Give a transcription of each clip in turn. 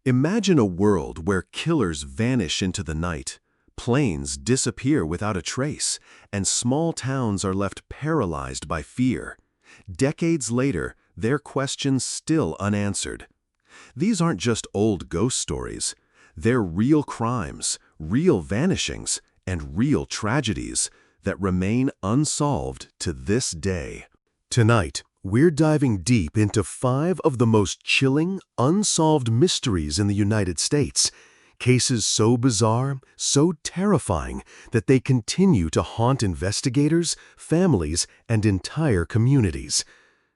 Imagine a world where killers vanish into the night, planes disappear without a trace, and small towns are left paralyzed by fear. Decades later, their questions still unanswered. These aren't just old ghost stories. They're real crimes, real vanishings, and real tragedies that remain unsolved to this day. Tonight, we're diving deep into 5 of the most chilling, unsolved mysteries in the United States. Cases so bizarre, so terrifying, that they continue to haunt investigators, families, and entire communities.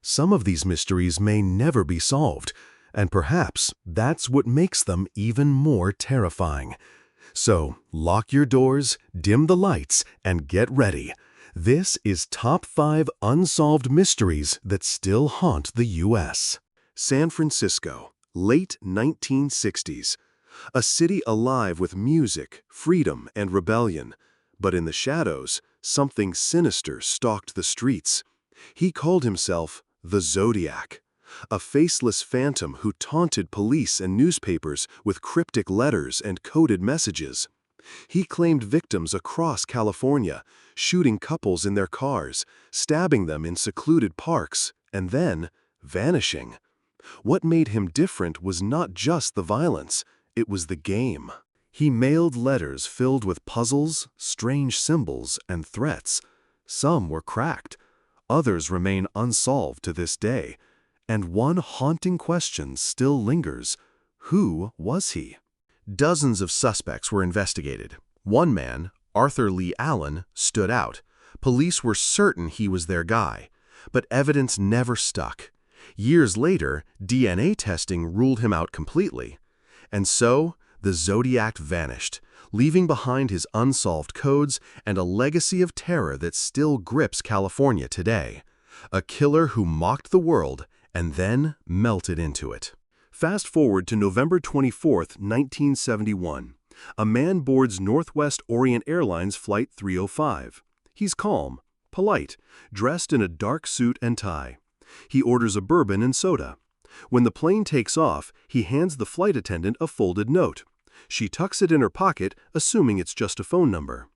Some of these mysteries may never be solved, and perhaps that's what makes them even more terrifying. So, lock your doors, dim the lights, and get ready. This is Top 5 Unsolved Mysteries that still haunt the U.S. San Francisco, late 1960s. A city alive with music, freedom, and rebellion. But in the shadows, something sinister stalked the streets. He called himself the Zodiac, a faceless phantom who taunted police and newspapers with cryptic letters and coded messages. He claimed victims across California, shooting couples in their cars, stabbing them in secluded parks, and then vanishing. What made him different was not just the violence, it was the game. He mailed letters filled with puzzles, strange symbols, and threats. Some were cracked. Others remain unsolved to this day. And one haunting question still lingers. Who was he? Dozens of suspects were investigated. One man, Arthur Lee Allen, stood out. Police were certain he was their guy, but evidence never stuck. Years later, DNA testing ruled him out completely. And so, the Zodiac vanished, leaving behind his unsolved codes and a legacy of terror that still grips California today. A killer who mocked the world and then melted into it. Fast forward to November 24, 1971. A man boards Northwest Orient Airlines Flight 305. He's calm, polite, dressed in a dark suit and tie. He orders a bourbon and soda. When the plane takes off, he hands the flight attendant a folded note. She tucks it in her pocket, assuming it's just a phone number.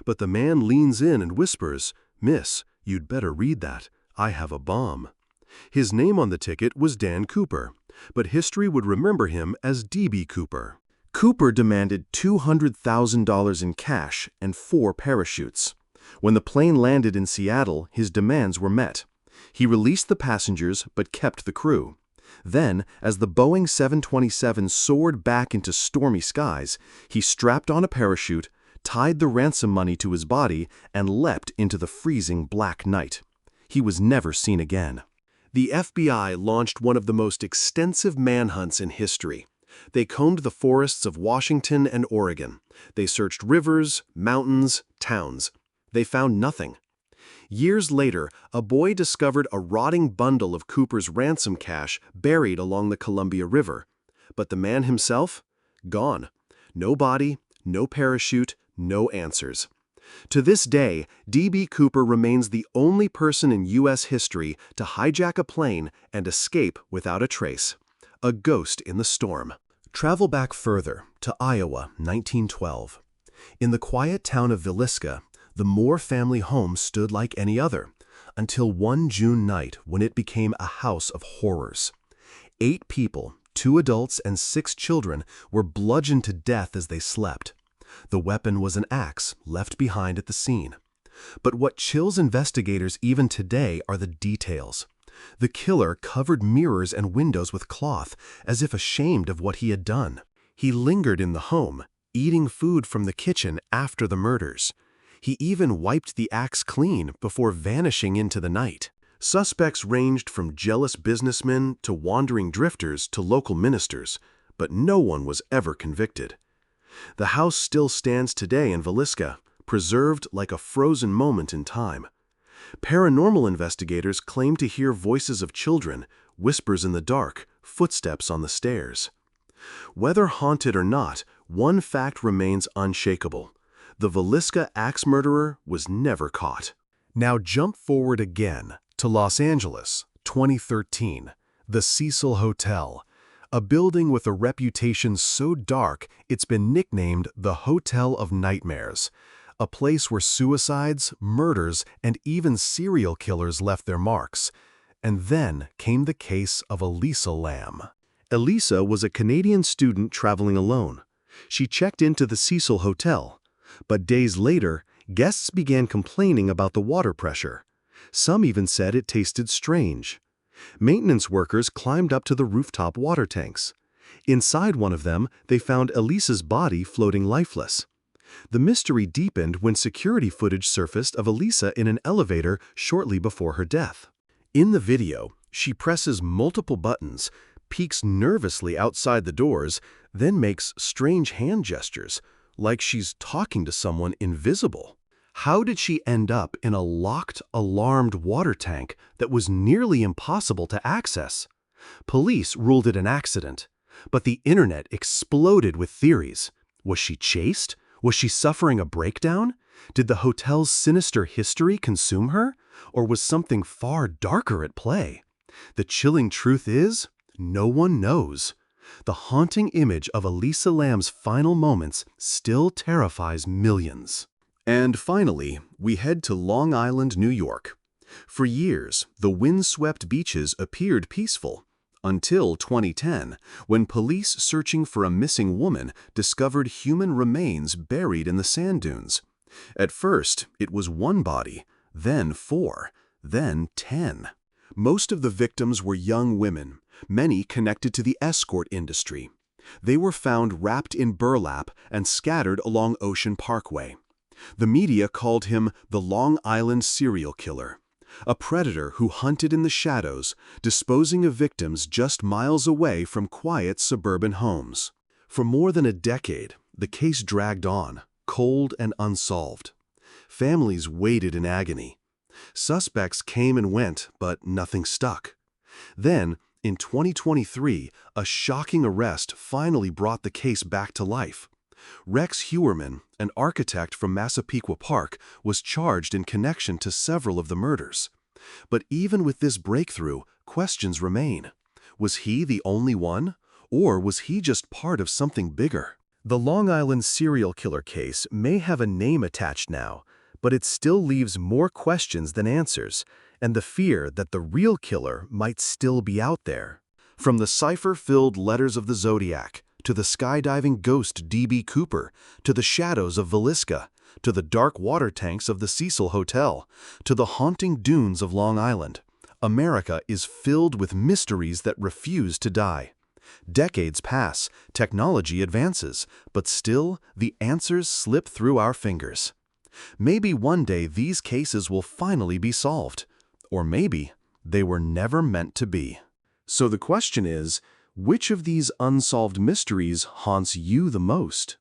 But the man leans in and whispers, "Miss, you'd better read that. I have a bomb." His name on the ticket was Dan Cooper, but history would remember him as D.B. Cooper. Cooper demanded $200,000 in cash and 4 parachutes. When the plane landed in Seattle, his demands were met. He released the passengers but kept the crew. Then, as the Boeing 727 soared back into stormy skies, he strapped on a parachute, tied the ransom money to his body, and leapt into the freezing black night. He was never seen again. The FBI launched one of the most extensive manhunts in history. They combed the forests of Washington and Oregon. They searched rivers, mountains, towns. They found nothing. Years later, a boy discovered a rotting bundle of Cooper's ransom cash buried along the Columbia River. But the man himself? Gone. No body, no parachute, no answers. To this day, D.B. Cooper remains the only person in U.S. history to hijack a plane and escape without a trace. A ghost in the storm. Travel back further to Iowa, 1912. In the quiet town of Villisca, the Moore family home stood like any other, until one June night when it became a house of horrors. 8 people, 2 adults and 6 children, were bludgeoned to death as they slept. The weapon was an axe left behind at the scene. But what chills investigators even today are the details. The killer covered mirrors and windows with cloth, as if ashamed of what he had done. He lingered in the home, eating food from the kitchen after the murders. He even wiped the axe clean before vanishing into the night. Suspects ranged from jealous businessmen to wandering drifters to local ministers, but no one was ever convicted. The house still stands today in Villisca, preserved like a frozen moment in time. Paranormal investigators claim to hear voices of children, whispers in the dark, footsteps on the stairs. Whether haunted or not, one fact remains unshakable. The Villisca axe murderer was never caught. Now jump forward again to Los Angeles, 2013, the Cecil Hotel. a building with a reputation so dark it's been nicknamed the Hotel of Nightmares, a place where suicides, murders, and even serial killers left their marks. And then came the case of Elisa Lam. Elisa was a Canadian student traveling alone. She checked into the Cecil Hotel, but days later, guests began complaining about the water pressure. Some even said it tasted strange. Maintenance workers climbed up to the rooftop water tanks. Inside one of them, they found Elisa's body floating lifeless. The mystery deepened when security footage surfaced of Elisa in an elevator shortly before her death. In the video, she presses multiple buttons, peeks nervously outside the doors, then makes strange hand gestures, like she's talking to someone invisible. How did she end up in a locked, alarmed water tank that was nearly impossible to access? Police ruled it an accident, but the internet exploded with theories. Was she chased? Was she suffering a breakdown? Did the hotel's sinister history consume her? Or was something far darker at play? The chilling truth is, no one knows. The haunting image of Elisa Lam's final moments still terrifies millions. And finally, we head to Long Island, New York. For years, the windswept beaches appeared peaceful, until 2010, when police searching for a missing woman discovered human remains buried in the sand dunes. At first, it was one body, then 4, then 10. Most of the victims were young women, many connected to the escort industry. They were found wrapped in burlap and scattered along Ocean Parkway. The media called him the Long Island serial killer, a predator who hunted in the shadows, disposing of victims just miles away from quiet suburban homes. For more than a decade, the case dragged on, cold and unsolved. Families waited in agony. Suspects came and went, but nothing stuck. Then, in 2023, a shocking arrest finally brought the case back to life. Rex Heuermann, an architect from Massapequa Park, was charged in connection to several of the murders. But even with this breakthrough, questions remain. Was he the only one? Or was he just part of something bigger? The Long Island serial killer case may have a name attached now, but it still leaves more questions than answers, and the fear that the real killer might still be out there. From the cipher-filled letters of the Zodiac, to the skydiving ghost D.B. Cooper, to the shadows of Villisca, to the dark water tanks of the Cecil Hotel, to the haunting dunes of Long Island, America is filled with mysteries that refuse to die. Decades pass, technology advances, but still, the answers slip through our fingers. Maybe one day these cases will finally be solved. Or maybe they were never meant to be. So the question is, which of these unsolved mysteries haunts you the most?